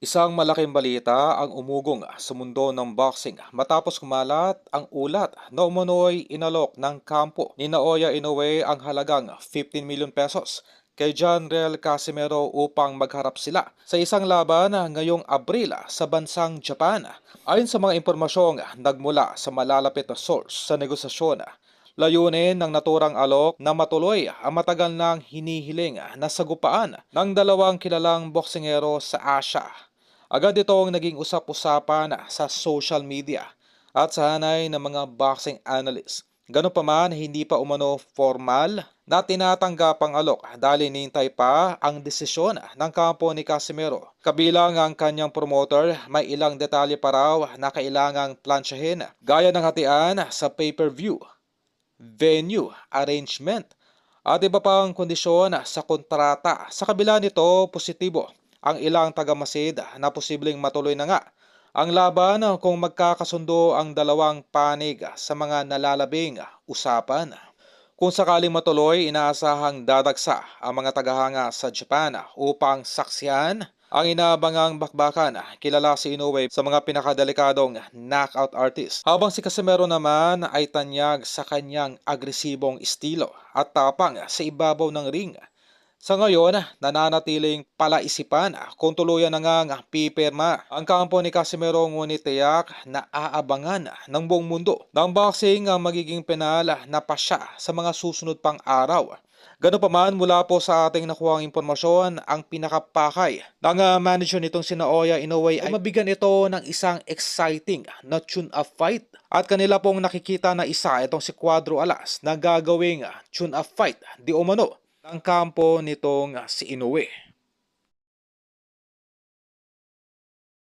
Isang malaking balita ang umugong sa mundo ng boxing matapos kumalat ang ulat na umano'y inalok ng kampo ni Naoya Inoue ang halagang 15 million pesos kay John Real Casimero upang magharap sila sa isang laban ngayong Abril sa bansang Japan. Ayon sa mga impormasyong nagmula sa malalapit na source sa negosasyon, layunin ng naturang alok na matuloy ang matagal nang hinihiling na sagupaan ng dalawang kilalang boksingero sa Asia. Agad itong naging usap-usapan sa social media at sa hanay ng mga boxing analysts. Ganun pa man, hindi pa umano formal na tinatanggap ang alok dahil hinihintay pa ang desisyon ng kampo ni Casimero. Kabilang ang kanyang promoter, may ilang detalye pa raw na kailangang plansyahin gaya ng hatian sa pay-per-view, venue, arrangement, at iba pang kondisyon sa kontrata. Sa kabila nito, positibo ang ilang tagamasid na posibleng matuloy na nga ang laban kung magkakasundo ang dalawang panig sa mga nalalabing usapan. Kung sakaling matuloy, inaasahang dadagsa ang mga tagahanga sa Japan upang saksihan ang inaabangang bakbakan. Kilala si Inoue sa mga pinakadelikadong knockout artist, habang si Casimero naman ay tanyag sa kanyang agresibong estilo at tapang sa ibabaw ng ring. Sa ngayon, nananatiling palaisipan kung tuluyan na ngang pipirma ang kampo ni Casimero, ngunit tiyak na aabangan ng buong mundo ng boxing ang magiging penal na pasya sa mga susunod pang araw. Ganun pa man, mula po sa ating nakuhang impormasyon, ang pinakapakay ng manager nitong si Naoya Inoue ay mabigyan ito ng isang exciting na tune-up fight. At kanila pong nakikita na isa itong si Cuadro Alas na gagawing tune-up fight di umano ng kampo nitong si Inoue.